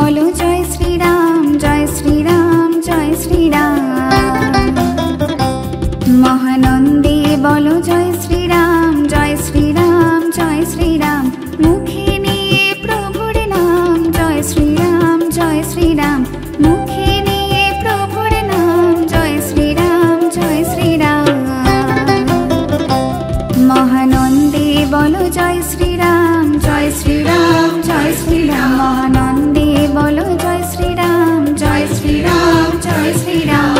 बोलो जय श्री राम, जय श्री राम, जय श्री राम। महानंदे बोलो जय श्री राम, जय श्री राम, जय श्री राम। मुखे निये प्रभुर नाम, जय श्री राम, जय श्री राम। मुखे निये प्रभुर नाम, जय श्री राम, जय श्री राम। महानंदे बोलो जय श्री राम, जय श्री राम, जय श्री राम। महानंदे बोलो जय श्री राम, जय श्री राम, जय श्री राम।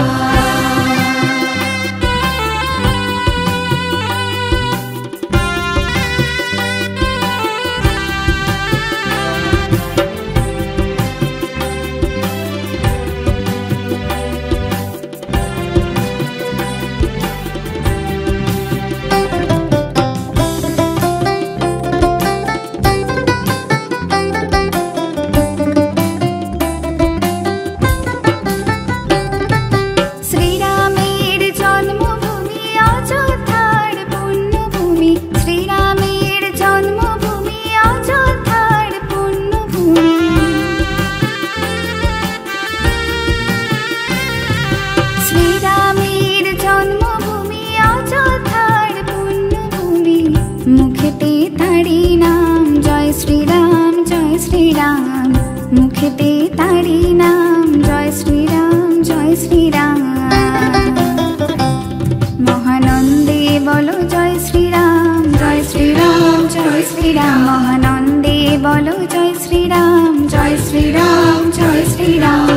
मुखते तारी नाम, जय श्री राम, जय श्री राम। महानंदे बोलो जय श्री राम, जय श्री राम, जय श्री राम। महानंदे बोलो जय श्री राम, जय श्री राम, जय श्री राम।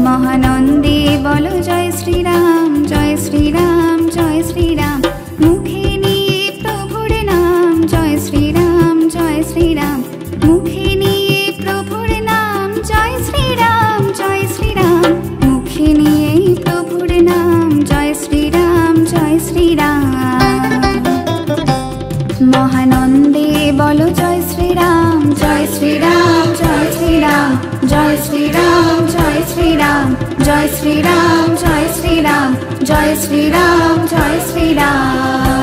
महानंदे बोलो जय श्री राम, जय श्री राम, जय श्री राम। मुखे निये प्रभुर नाम, जय श्री राम, जय श्री राम। मुखे निये प्रभुर नाम, जय श्री राम, जय श्री राम। मुखे निये प्रभुर नाम, जय श्री राम, जय श्री राम। महानंदे बोलो जय श्री राम, जय श्री राम, जय श्री राम। जय श्री राम, जय श्री राम, जय श्री राम, जय श्री राम। जय श्री राम, जय श्री राम।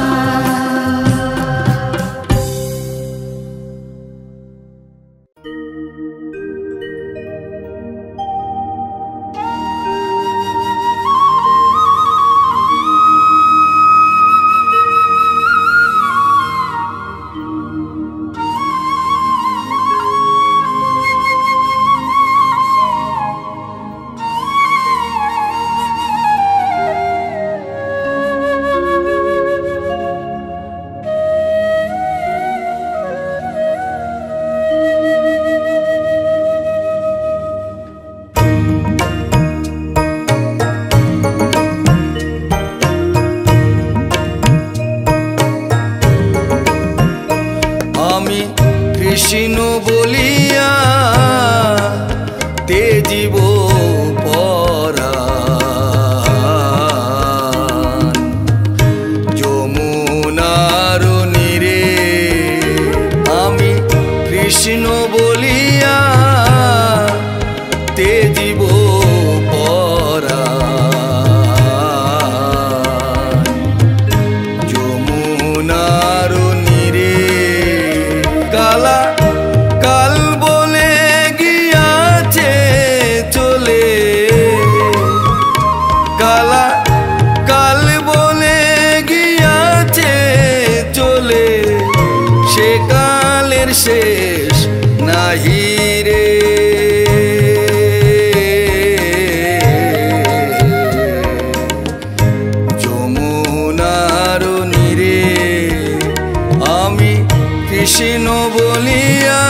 কৃষ্ণ বলিয়া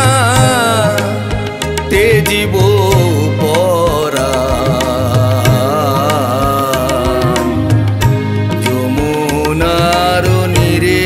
তেজিব পরাণ যমুনার নীরে।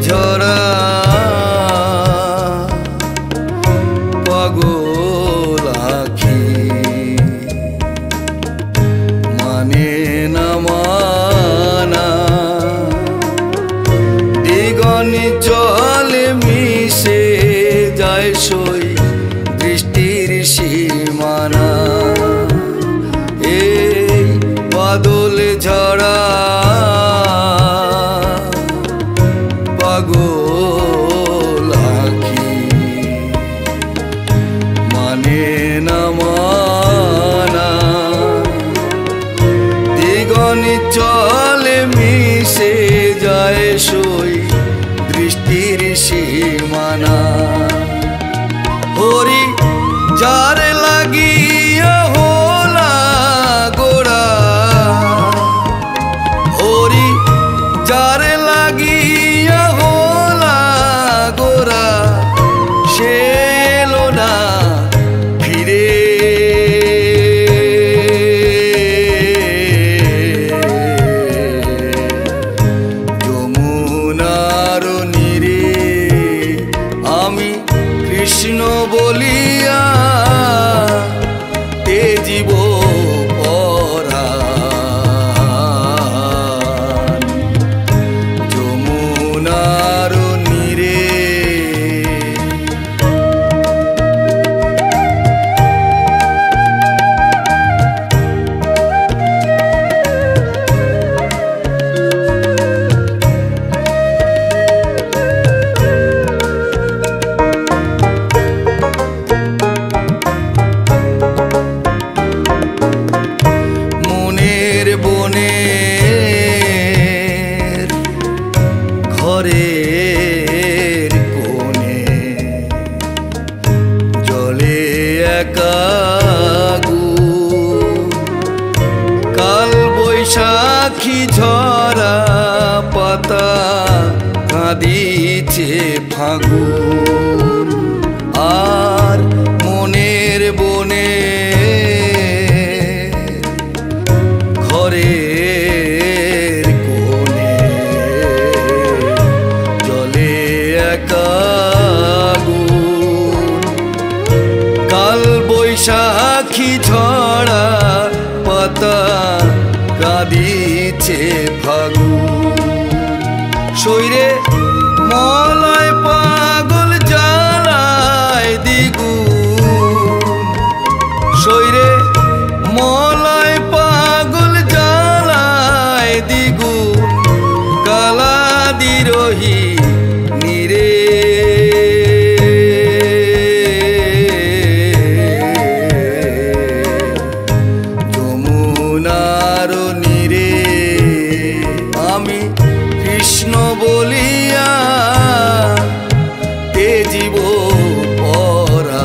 ঝরা পাগল আখি মানে না মানা, দিগনি জলে মিশে যায় সই দৃষ্টির সীমানা। এই বাদল ঝরা পাগল আখি মানে না মানা, দিগনি চলে মিশে যায় সই দৃষ্টির সীমানা। হরি যার লাগিয়া হোলা গোড়া, হরি যার লাগিয়া সে এলো না ফিরে। যমুনার নীরে আমি কৃষ্ণ বলিয়া তেজিব পরাণ যমুনার নীরে। বনের ঘরের কোণে জলে একা কাল বৈশাখী ঝরা পাতা কাঁদিছে ফাগুন। আর মনের বনে ঘরের কোণে জলে একা কাল বৈশাখী ঝরা পাতা কাঁদিছে ফাগুন। শৈরে মলয় পাগল জ্বালায় দ্বিগুণ, শৈরে মলয় পাগল জ্বালায় দ্বিগুণ কালা দিরোহী নীরে। যমুনার নীরে আমি কৃষ্ণ বলিয়া তেজিব পরাণ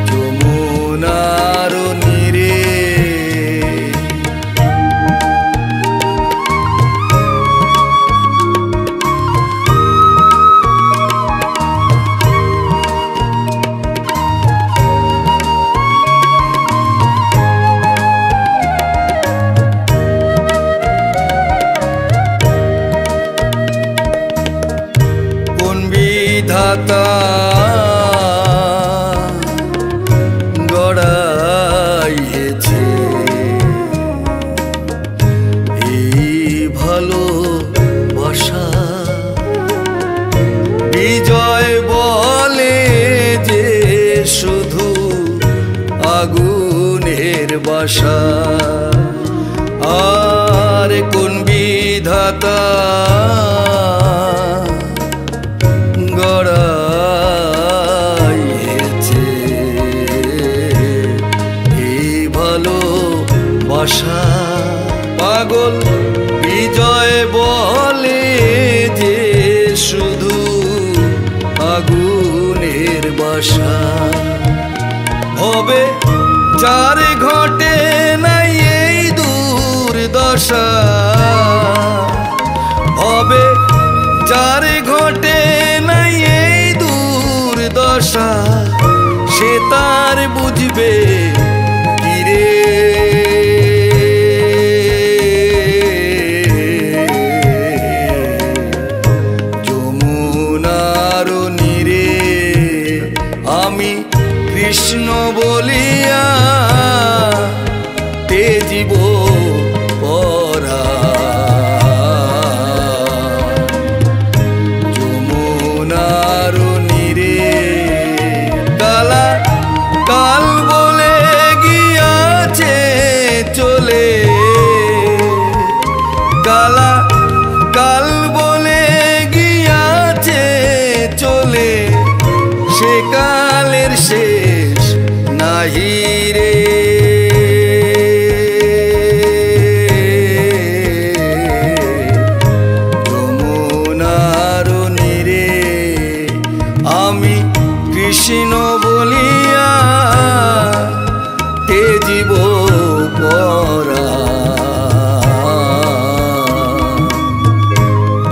যমুনার নীরে। বিধাতা গড়াইছে এই ভালোবাসা, বিজয় বলে যে শুধু আগুনের বাসা। আর কোন বিধাতা গড়াইছে বাসা হবে যার ঘটে নাই এই দুর্দশা হবে যার ঘটে নাই এই দুর্দশা সে তার বুঝবে কিরে যমুনার নীরে আমি কৃষ্ণ বলিয়া তেজিব পরা যমুনার নীরে কালা কাল বলে গিয়াছে চলে কালা কাল বলে গিয়াছে চলে সে কালের শেষ নাহি রে যমুনার নীরে আমি কৃষ্ণ বলিয়া তেজিব পরা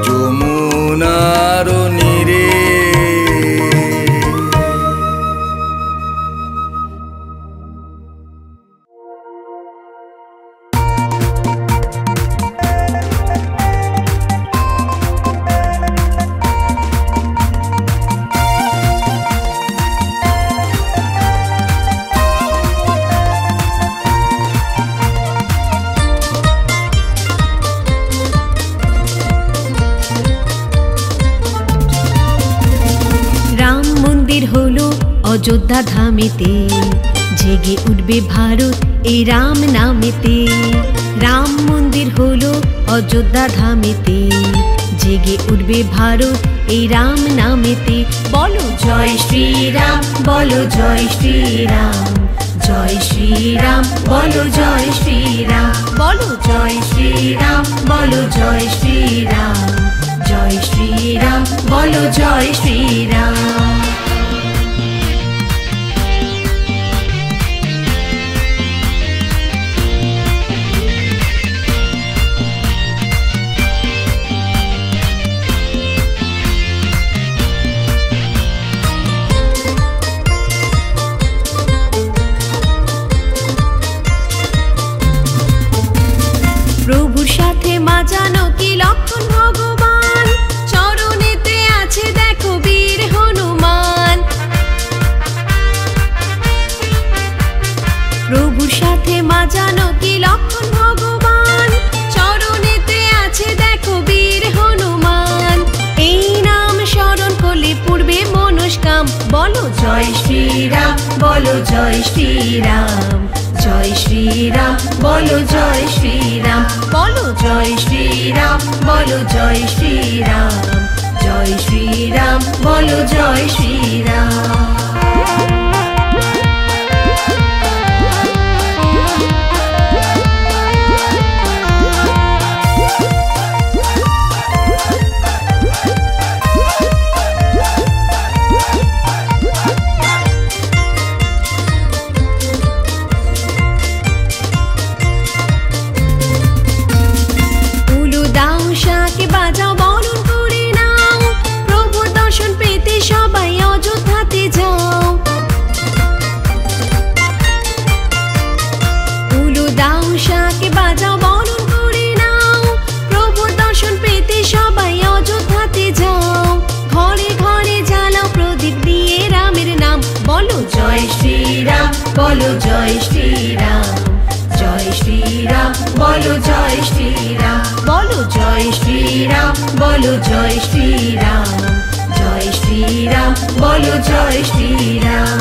যমুনার নীরে অযোধ্যা ধামেতে জেগে উঠবে ভারত এই রাম নামেতে রাম মন্দির হলো অযোধ্যা ধামেতে জেগে উঠবে ভারত এই রাম নামেতে বলো জয় শ্রীরাম বলো জয় শ্রীরাম জয় শ্রীরাম বলো জয় শ্রীরাম বলো জয় শ্রীরাম বলো জয় শ্রীরাম জয় শ্রীরাম বলো জয় শ্রীরাম প্রভুর সাথে মা জানকী লক্ষ্মণ ভগবান চরণেতে আছে দেখো বীর হনুমান প্রভুর সাথে মা জানকী লক্ষ্মণ ভগবান চরণেতে আছে দেখো বীর হনুমান এই নাম স্মরণ করলে পূর্বে মনস্কাম বলো জয় শ্রীরাম বলো জয় শ্রীরাম জয় শ্রীরাম বলো জয় শ্রীরাম বলো জয় শ্রীরাম বলো জয় শ্রীরাম জয় শ্রীরাম বলো জয় শ্রীরাম বাজাও বরণ করে নাও প্রভু দর্শন পেতে সবাই অযোধ্যাতে যাও উলু দাও শাকে বাজাও বরণ করে নাও প্রভু দর্শন পেতে সবাই অযোধ্যাতে যাও ঘরে ঘরে জ্বালাও প্রদীপ দিয়ে রামের নাম বলো জয় শ্রীরাম বলো জয় শ্রীরাম জয় শ্রীরাম বলো জয় শ্রীরাম বলো জয় শ্রীরাম বলো জয় শ্রীরাম জয় শ্রীরাম বলো জয় শ্রীরাম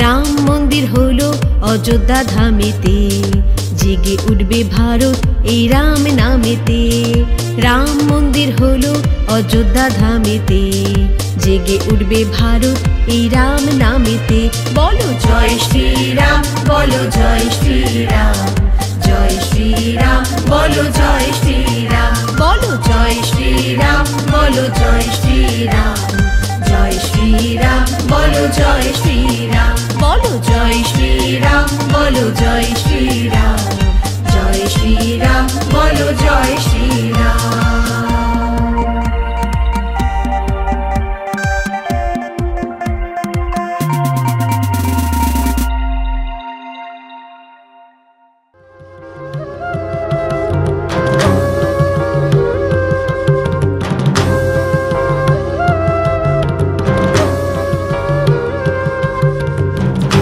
রাম মন্দির হলো অযোধ্যা ধামেতে জেগে উঠবে ভারত এই রাম নামেতে রাম মন্দির হলো অযোধ্যা ধামেতে জেগে উঠবে ভারত এই রাম নামেতে বলো জয় শ্রীরাম বলো জয় শ্রীরাম জয় শ্রীরাম বলো জয় শ্রীরাম বলো জয় শ্রীরাম বলো জয় শ্রীরাম জয় শ্রীরাম বলো জয় শ্রীরাম, বলো জয় শ্রীরাম, বলো জয় শ্রীরাম, জয় শ্রীরাম, বলো জয় শ্রীরাম।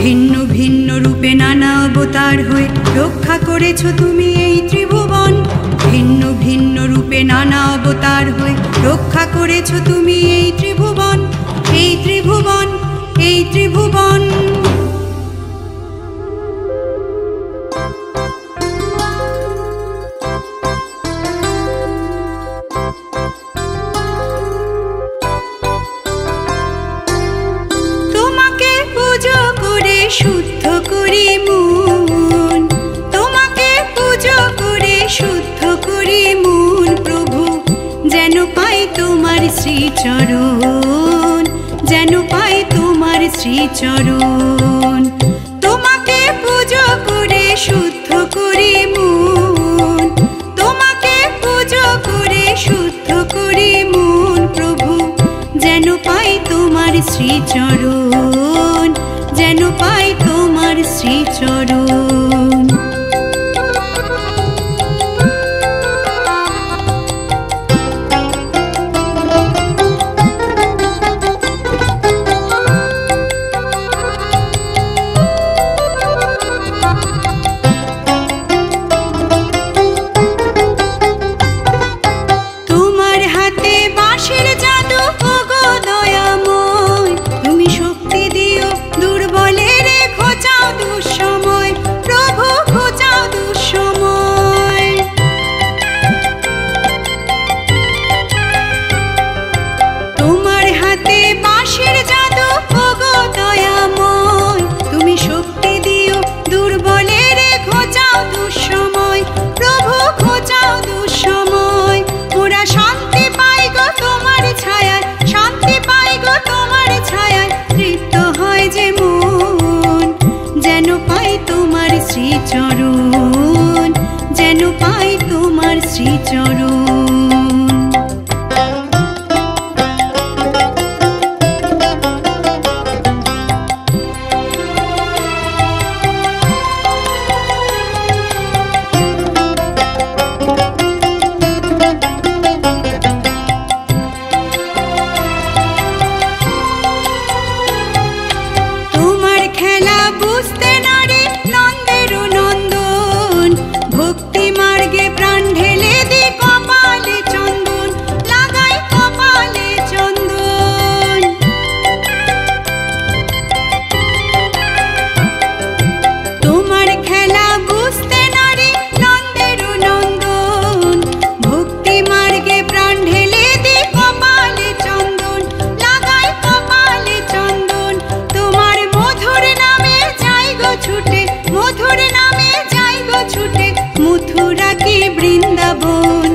ভিন্ন ভিন্ন রূপে নানা অবতার হয়ে রক্ষা করেছো তুমি এই ত্রিভুবন। ভিন্ন ভিন্ন রূপে নানা অবতার হয়ে রক্ষা করেছো তুমি এই ত্রিভুবন, এই ত্রিভুবন, এই ত্রিভুবন। শুদ্ধ করি মন, তোমাকে পুজো করে শুদ্ধ করি মন প্রভু, যেন পাই তোমার শ্রীচরণ, যেন পাই তোমার শ্রীচরণ। তোমাকে পুজো করে শুদ্ধ করি মন, তোমাকে পুজো করে শুদ্ধ করি মন প্রভু, যেন পাই তোমার শ্রীচরণ, যেন পাই তোমার শ্রীচরণ। তোমার হাতে বাঁশের জাদু ওগো দয়াময়, তুমি শক্তি দিও দুর্বলের ঘোচাও দুঃসময়, প্রভু ঘোচাও দুঃসময়। তোমার হাতে বাঁশের জাদু ওগো দয়াময়, তুমি শক্তি দিও দুর্বলের ঘোচাও দুঃসময়, প্রভু ঘোচাও দুঃসময়। ওরা শান্তি পাই গো তোমার ছায়ায়, শান্তি পাই গো তোমার ছায়ায়, তৃপ্ত হয় যে মন, যেন পাই তোমার শ্রীচরণ, যেন পাই তোমার শ্রীচরণ। তোমার খেলা বুঝতে নারে নন্দের নন্দন, ভক্তি মার্গে প্রাণ ঢেলে দি কপালে চন্দন, লাগাই কপালে চন্দন। তোমার খেলা বুঝতে নারে নন্দের নন্দন, ভক্তি মার্গে প্রাণ ঢেলে দি কপালে চন্দন, লাগাই কপালে চন্দন। তোমার মধুর নামে যাই গো ছুটে, মধুর নামে যাই গো ছুটে, মথুরা কি বৃন্দাবন,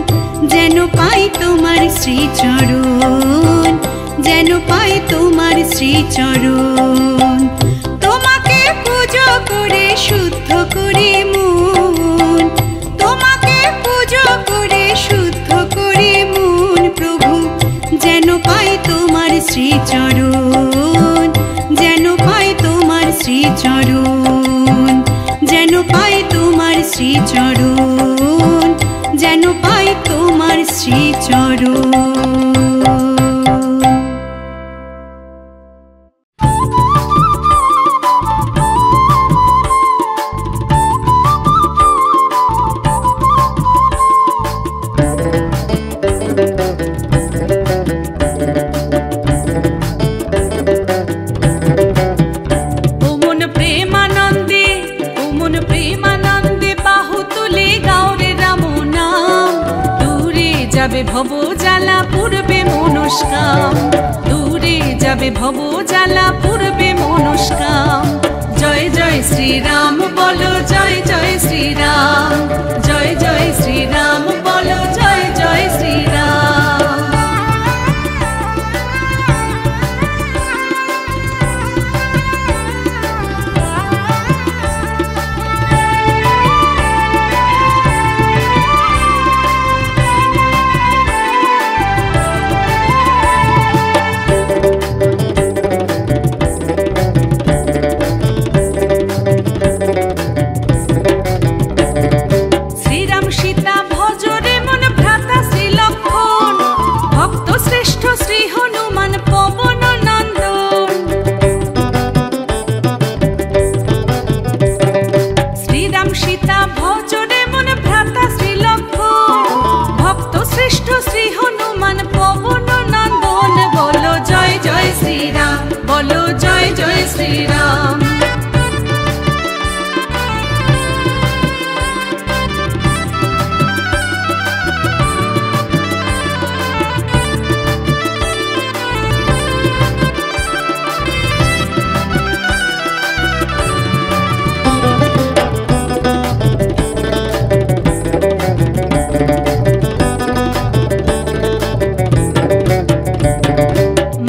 যেন পাই তোমার শ্রীচরণ, যেন পাই তোমার শ্রীচরণ। তোমাকে পুজো করে শুদ্ধ করি মন, তোমাকে পুজো করে শুদ্ধ করি মন প্রভু, যেন পাই তোমার শ্রীচরণ, যেন পাই তোমার শ্রীচরণ, যেন পাই তোমার শ্রীচরণ, যেন পাই তোমার শ্রীচরণ। ভব জ্বালা পূর্বে মনস্কাম, দূরে যাবে ভব জ্বালা পূর্বে মনস্কাম। জয় জয় শ্রীরাম বলো, জয় জয় শ্রীরাম, জয় জয় শ্রীরাম বলো, জয় জয় শ্রীরাম। শ্রী হনুমান পবন নন্দন। শ্রীরাম সীতা ভজরে মন ভ্রাতা শ্রী লক্ষ্মণ, ভক্ত শ্রেষ্ঠ শ্রী হনুমান পবন নন্দন। বলো জয় জয় শ্রীরাম, বলো জয় জয় শ্রীরাম।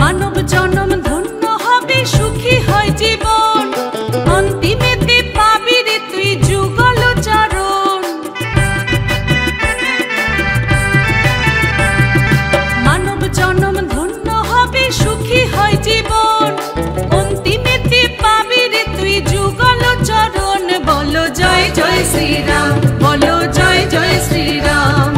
মানব জনম ধন্য হবে, সুখী হয় জীবন, অন্তিমেতে পাবি রে তুই যুগল চরণ। মানব জনম ধন্য হবে, সুখী হয় জীবন, অন্তিমেতে পাবি রে তুই যুগল চরণ। বলো জয় জয় শ্রীরাম, বলো জয় জয় শ্রীরাম।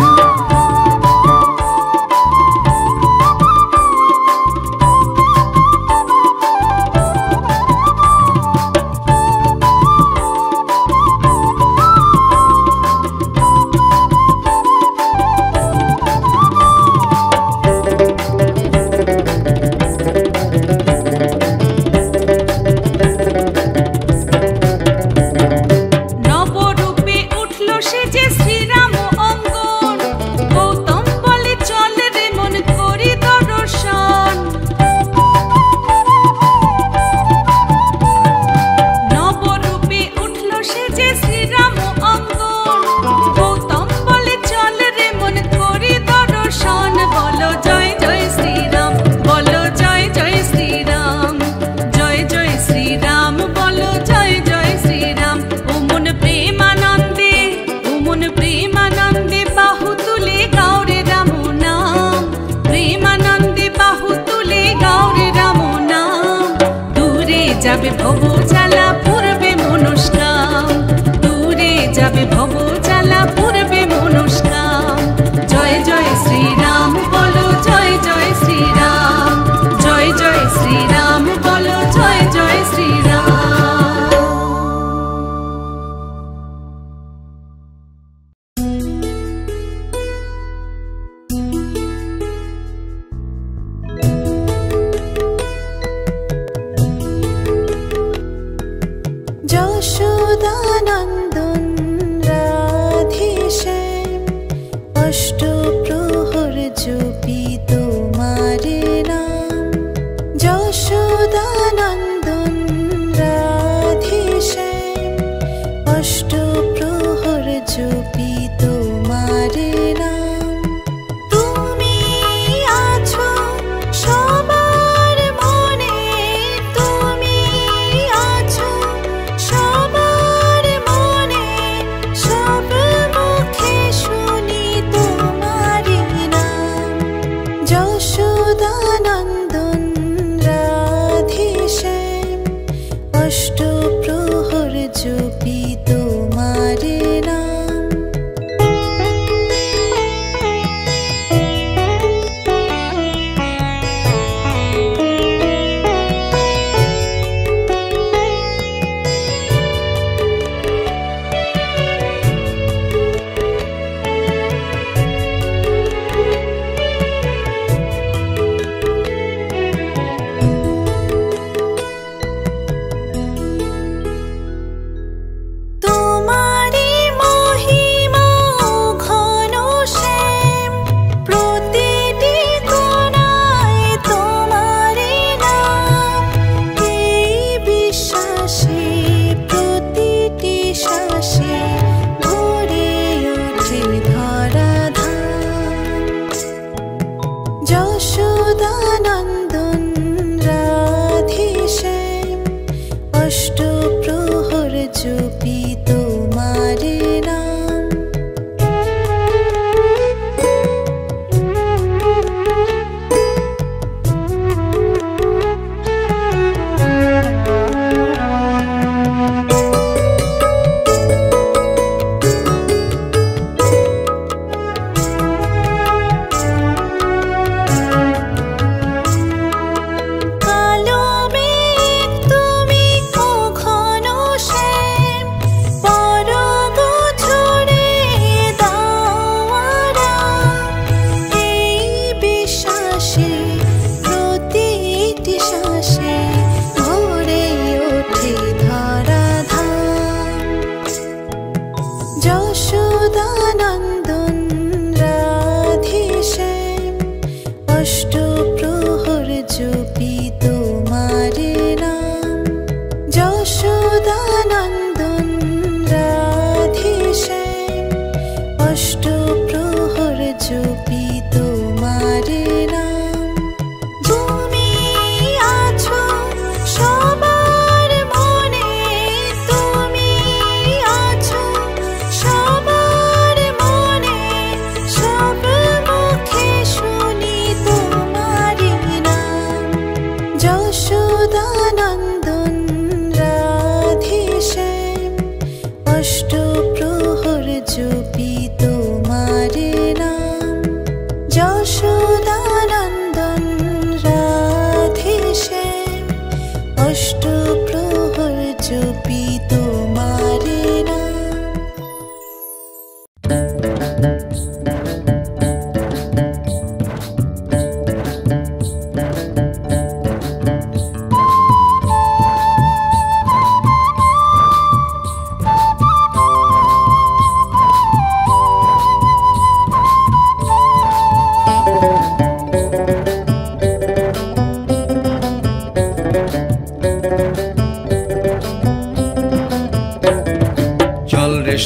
নবরূপে উঠল সে যে শ্রীরাম অঙ্গন, গৌতম বলে চল রে মন করি দর্শন। নবরূপে উঠল সে যে শ্রীরাম অঙ্গন, গৌতম বলে চল রে মন করি দর্শন। বলো জয় জয় শ্রীরাম, বলো জয় জয় শ্রীরাম। জয় জয় শ্রীরাম, বলো জয় জয় শ্রীরাম। ও মন প্রেমানন্দে, ও মন প্রেমানন্দে বাহু তুলে গাওরে রাম নাম। প্রেমানন্দে বাহু তুলে গাওরে রাম নাম। দূরে যাবে ভব জ্বালা, পূর্বে মনস্কাম। দূরে যাবে ভব জ্বালা, পূর্বে মনস্কাম। জয় জয় শ্রীরাম, বলো জয় জয় শ্রীরাম। জয় জয় শ্রীরাম, বলো জয় জয় শ্রীরাম।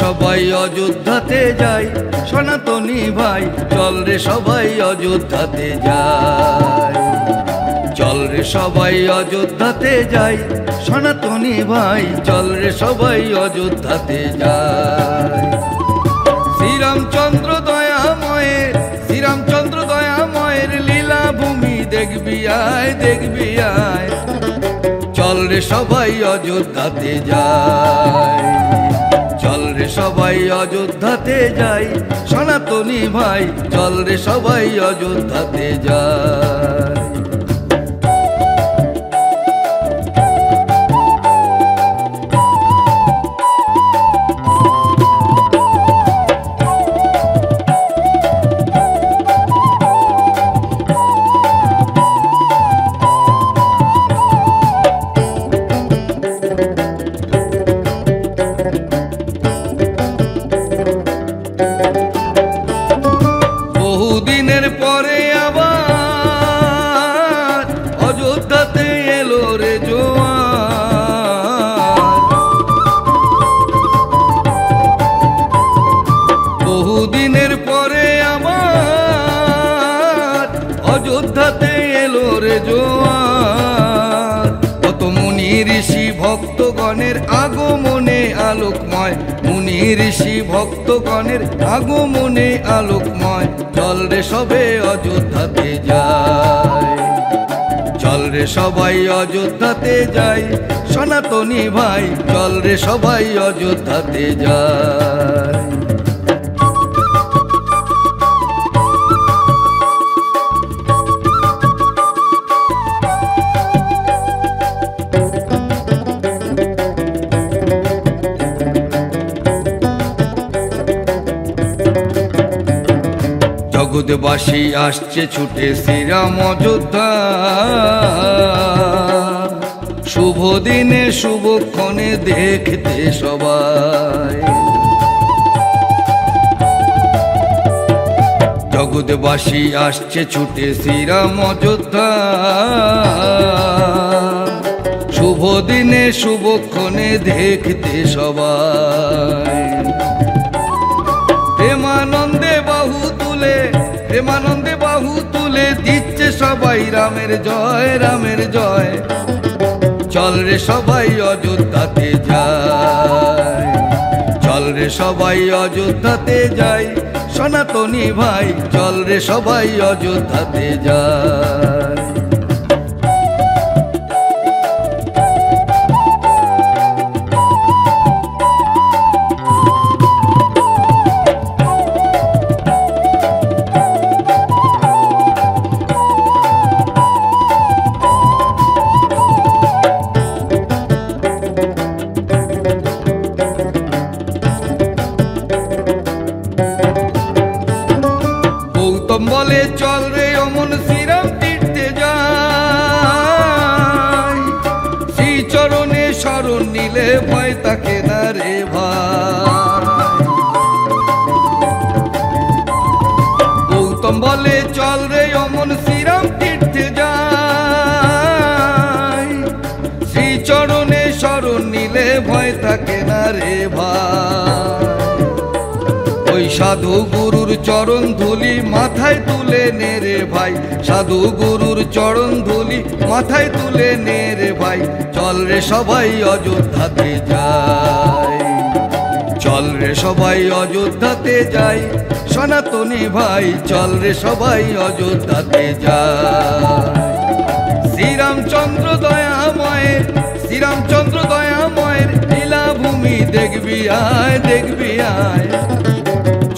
সবাই অযোধ্যাতে যাই সনাতনী ভাই, চল রে সবাই অযোধ্যাতে যাই। চল রে সবাই অযোধ্যাতে যাই সনাতনী ভাই, চল রে সবাই অযোধ্যাতে যাই। শ্রীরামচন্দ্র দয়াময়ের, শ্রীরামচন্দ্র দয়াময়ের লীলা ভূমি দেখবি আয়, দেখবি আয়। চল রে সবাই অযোধ্যাতে যাই, চল রে সবাই অযোধ্যাতে যাই সনাতনী ভাই, চল রে সবাই অযোধ্যাতে যাই। বহুদিনের পরে আবার অযোধ্যাতে এলো রে জোয়ার। বহুদিনের পরে আবার অযোধ্যাতে এলো রে জোয়ার। কত মুনি ঋষি ভক্তগণের আগমনে আলোকময়, মুনি ঋষি ভক্তগণের আগমনে আলোকময়। চল রে সবে অযোধ্যাতে যাই, চল রে সবাই অযোধ্যাতে যাই সনাতনী ভাই, চল রে সবাই অযোধ্যাতে যাই। জগৎবাসী আসছে ছুটে শ্রীরাম অযোধ্যা, শুভ দিনে শুভক্ষণে দেখতে সবাই। জগৎবাসী আসছে ছুটে শ্রীরাম অযোধ্যা, শুভ দিনে শুভক্ষণে দেখতে সবাই। প্রেমানন্দে বাহু তুলে, প্রেমানন্দে বাহু তুলে দিচ্ছে সবাই রামের জয়, রামের জয়। চল রে সবাই অযোধ্যাতে যাই, চল রে সবাই অযোধ্যাতে যাই সনাতনী ভাই, চল রে সবাই অযোধ্যাতে যাই। বলে চল রে অমন শ্রীরাম তীর্থে যাই, শ্রী চরণে শরণ নিলে ভয় থাকে না রে ভাই। গৌতম বলে চল রে অমন শ্রীরাম তীর্থে যাই, শ্রী চরণে শরণ নিলে ভয় থাকে না রে ভাই। ওই সাধু গুরুর চরণ ধুলি মাথায় তুলে নে রে ভাই, সাধু গুরুর চরণ ধুলি মাথায় তুলে নে রে ভাই। চল রে সবাই অযোধ্যাতে যাই, চল রে সবাই অযোধ্যাতে যাই সনাতনী ভাই, চল রে সবাই অযোধ্যাতে যাই। শ্রীরামচন্দ্র দয়াময়ের, শ্রীরামচন্দ্র দয়াময়ের লীলা ভূমি দেখবি আয়, দেখবি আয়।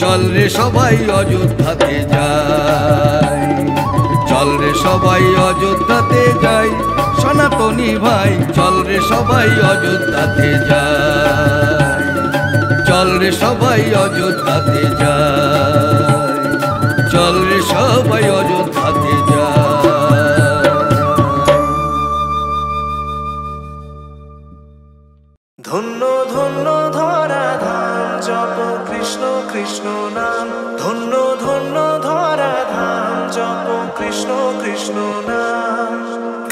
চল রে সবাই অযোধ্যাতে যাই, চল রে সবাই অযোধ্যাতে যাই সনাতনী ভাই, চল রে সবাই অযোধ্যাতে যাই, চল রে সবাই অযোধ্যাতে যাই, চল রে সবাই অযোধ্যাতে যাই। ধন্য ধন্য ধরা ধাম জপ কৃষ্ণ কৃষ্ণ নাম, ধন্য ধন্য ধরা ধাম জপ কৃষ্ণ কৃষ্ণ নাম।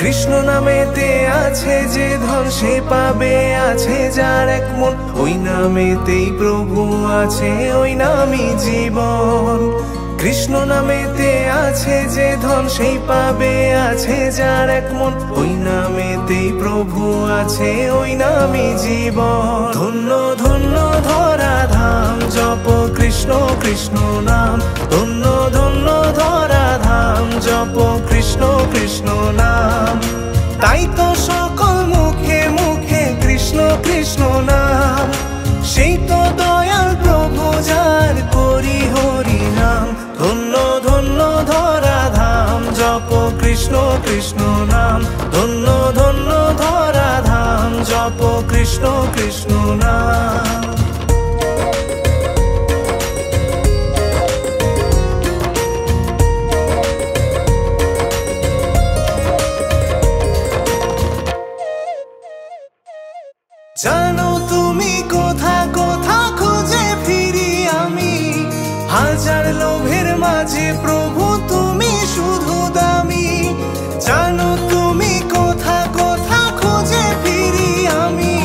কৃষ্ণ নামেতে আছে যে ধন সে পাবে আছে যার এক মন, ওই নামেতেই প্রভু আছে ওই নামই জীবন। কৃষ্ণ নামেতে আছে যে ধন সেই পাবে আছে যার এক মন, ওই নামেতেই প্রভু আছে ওই নামই জীবন। ধন্য ধন্য ধরা ধাম জপ কৃষ্ণ কৃষ্ণ নাম, ধন্য ধন্য ধরা ধাম জপ কৃষ্ণ কৃষ্ণ নাম। তাই তো সকল মুখে মুখে কৃষ্ণ কৃষ্ণ নাম, সেই তো দয়াল প্রভু যার করি হরি নাম। ধন্য ধন্য ধরা ধাম জপ কৃষ্ণ কৃষ্ণ নাম, ধন্য ধন্য ধরা ধাম জপ কৃষ্ণ কৃষ্ণ নাম। জানো তুমি কোথা কোথা খুঁজে ফিরি আমি, হাজার লোভের মাঝে প্রভু তুমি শুধু দামি। জানো তুমি কোথা কোথা খুঁজে ফিরি আমি,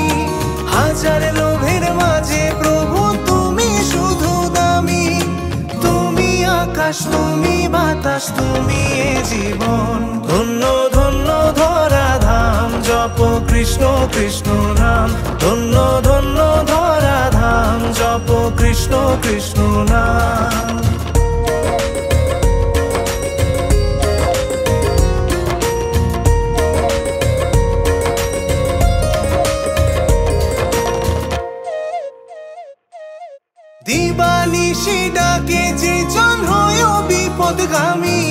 হাজার লোভের মাঝে প্রভু তুমি শুধু দামি। তুমি আকাশ তুমি বাতাস তুমি এ জীবন, ধন্য ধন্য ধরা ধাম জপ কৃষ্ণ কৃষ্ণ নাম, ধন্য ধন্য ধরা ধাম জপ কৃষ্ণ কৃষ্ণ নাম। দিবানিশি ডাকে যে জন হয় বিপদগামী,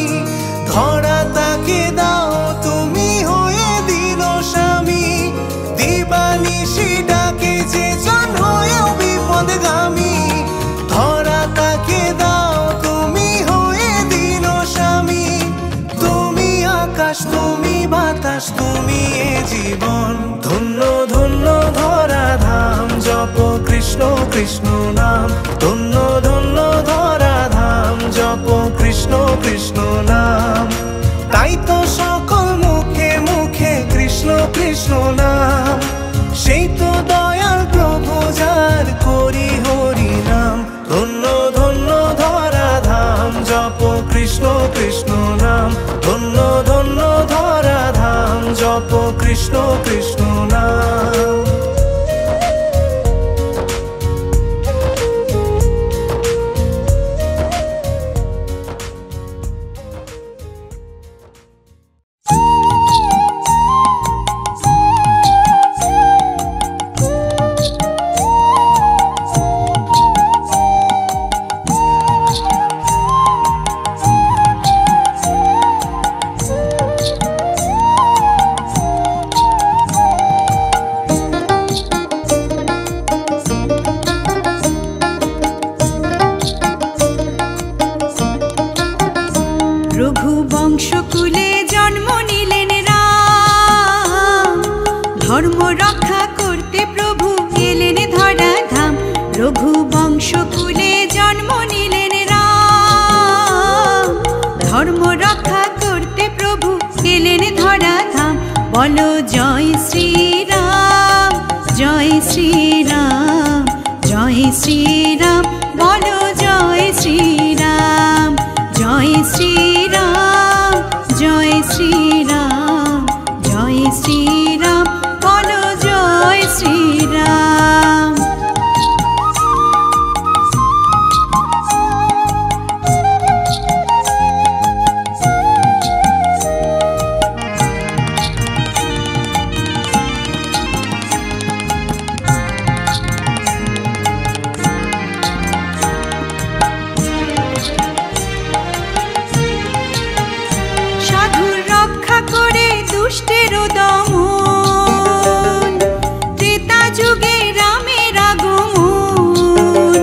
ধরা তাকে দাও তুমি হয়ে দিল স্বামী। দিবানিশি ডাকে যে জন হয় বিপদগামী, ধরা তাকে দাও তুমি হয়ে দিল স্বামী। তুমি আকাশ তুমি বাতাস তুমি এ জীবন, ধন্য ধন্য ধরা ধাম জপ কৃষ্ণ কৃষ্ণ নাম, ধন্য ধন্য ধরা ধাম জপ কৃষ্ণ কৃষ্ণ নাম। তাই তো সকল মুখে মুখে কৃষ্ণ কৃষ্ণ নাম, সেই তো দয়াল প্রভু যার করি হরি নাম। ধন্য ধন্য ধরা ধাম জপ কৃষ্ণ কৃষ্ণ নাম, ধন্য ধন্য ধরা ধাম জপ কৃষ্ণ কৃষ্ণ নাম। রঘুবংশকুলে জন্ম নিলেন রাম, ধর্ম রক্ষা করতে প্রভু এলেন ধরা ধাম। রঘুবংশকুলে জন্ম নিলেন রাম, ধর্ম রক্ষা করতে প্রভু এলেন ধরা ধাম। বলো জয় শ্রীরাম জয় শ্রীরাম জয় শ্রীরাম, বলো জয় শ্রীরাম জয় শ্রীরাম জয় শ্রীরাম জয় শ্রীরাম, বলো জয় শ্রীরাম। দুষ্টের দমন, ত্রেতা যুগে রামের আগমন।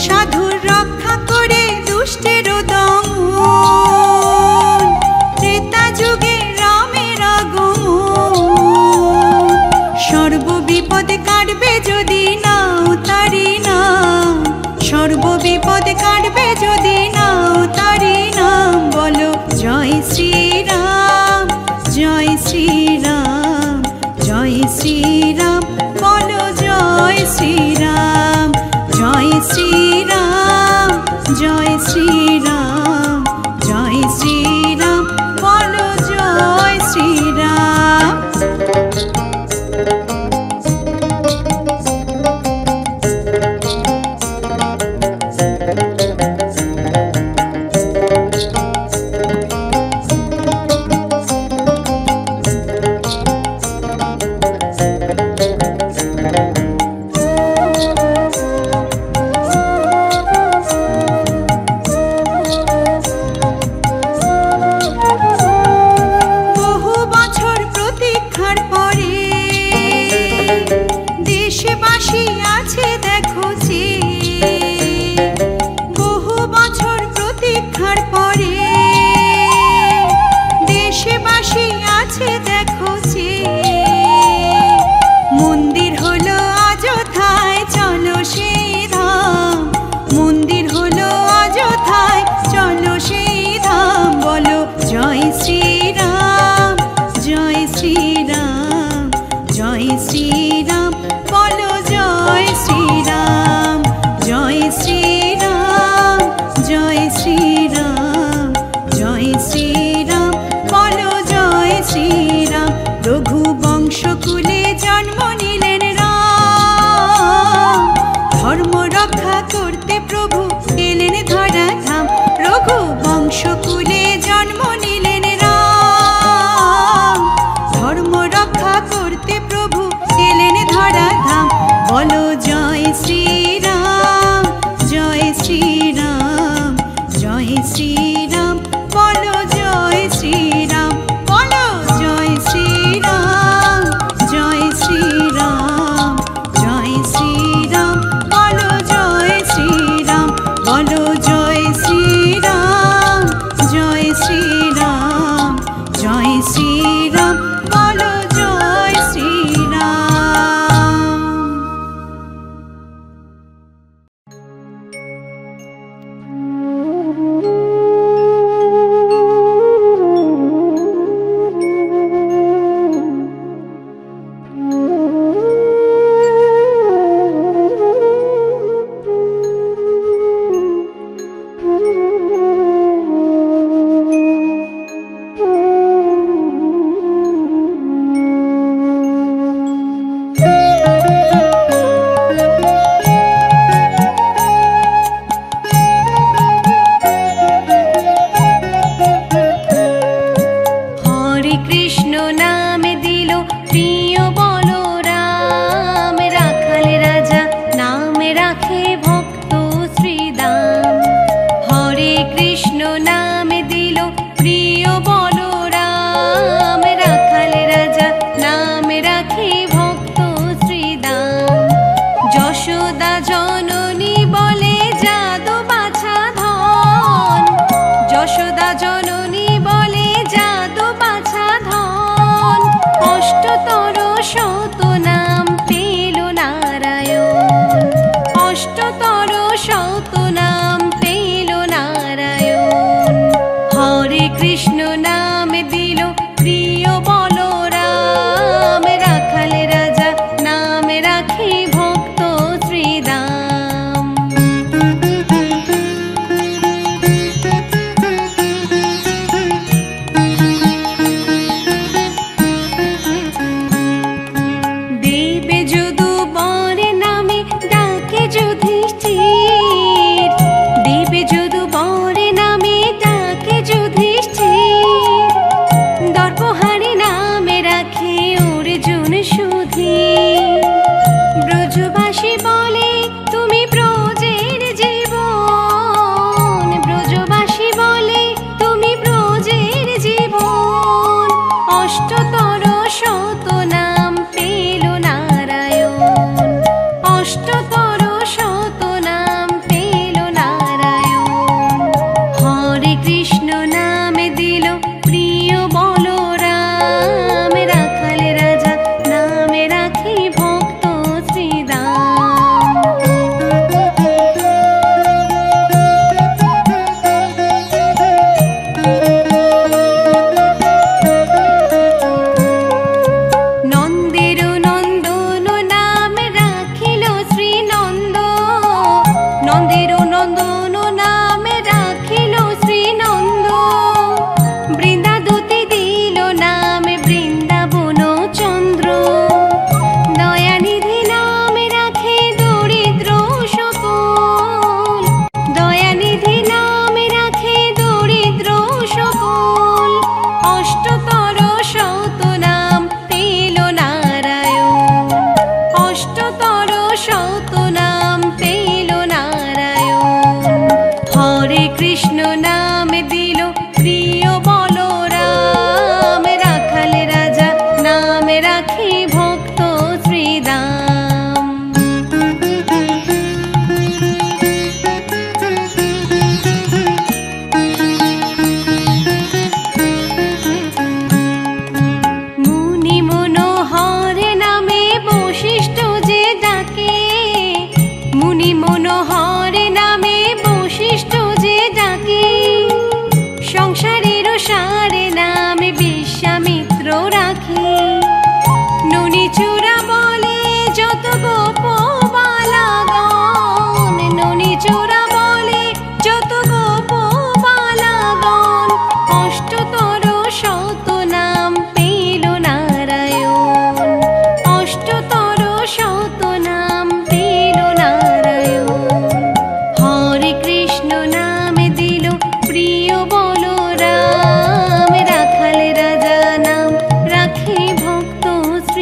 সাধুর রক্ষা করে দুষ্টের দমন, ত্রেতা যুগে রামের আগমন। সর্ব বিপদ কাটবে যদি নাও তারি নাম, সর্ব বিপদ কাটবে যদি নাও তারি নাম। বলো জয় শ্রীরাম জয় শ্রী আছে দেখো যে মন্দির হলো অযোধ্যায় চলো সেই ধাম মন্দির হলো অযোধ্যায় চলো সেই ধাম বলো জয় শ্রীরাম জয় শ্রীরাম জয় শ্রীরাম বলো জয় শ্রীরাম জয় শ্রীরাম জয় শ্রীরাম জয় শ্রীরাম বলো জয় শ্রীরাম রঘু বংশকুলে জন্ম নিলেন রাম ধর্ম রক্ষা করতে প্রভু এলেন ধরা ধাম রঘু বংশকুলে জন্ম নিলেন রাম ধর্ম রক্ষা করতে প্রভু এলেন ধরা ধাম বলো জয় শ্রীরাম জয় শ্রীরাম জয় শ্রীরাম বলো জয় শ্রীরাম বলো জয় শ্রীরাম জয় শ্রীরাম জয় শ্রীরাম বলো জয় শ্রীরাম বলো জয় শ্রীরাম জয় শ্রীরাম জয় শ্রীরাম বলো জয় শ্রীরাম। হরে কৃষ্ণ নামে দিল প্রিয় বলরাম রাখাল রাজা নামে রাখে ভক্ত শ্রীদাম হরে কৃষ্ণ নামে দিল প্রিয় বলরাম রাখাল রাজা নামে রাখে ভক্ত শ্রীদাম যশোদা জননী বলে যাদু বাছা ধন যশোদা জননী বলে যাদু বাছা ধন অষ্টতর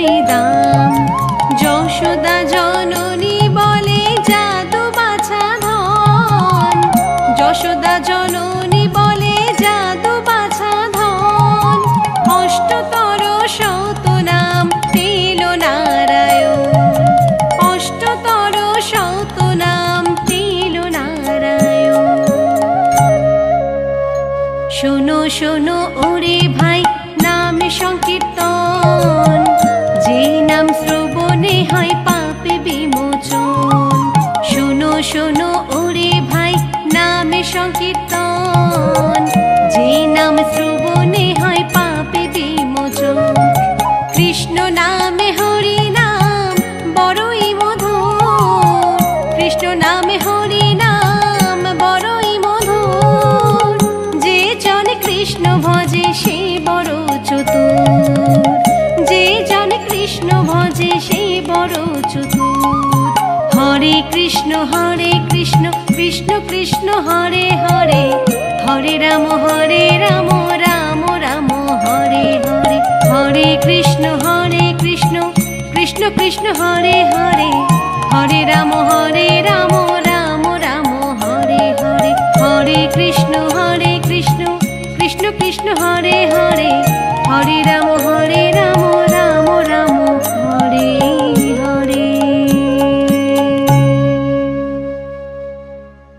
রে দাম। যশোদা জননী বলে জাদু বাছা ধন, যশোদা জননী বলে জাদু বাছা ধন। অষ্টতর শতনাম পেল নারায়ণ, অষ্টতর শতনাম পেল নারায়ণ। শোনো শোনো ওরে ভাই নাম সংকীর্তন, যে নাম শ্রবণে হয় পাপে বিমোচন। শোনো শোনো ওরে ভাই নাম সংকীর্তন, যে নাম শ্রবণে হয় পাপে বিমোচন। কৃষ্ণ নামে হরি নাম বড়ই মধুর, কৃষ্ণ নামে হরি নাম বড়ই মধুর। যে জন কৃষ্ণ ভজে সে বড় চতুর, যে জন কৃষ্ণ ভজে সে বড় চতুর। হরে কৃষ্ণ কৃষ্ণ কৃষ্ণ হরে হরে, হরে রাম রাম রাম হরে হরে। হরে কৃষ্ণ কৃষ্ণ কৃষ্ণ হরে হরে, হরে রাম রাম রাম হরে হরে। হরে কৃষ্ণ কৃষ্ণ কৃষ্ণ হরে হরে, হরে রাম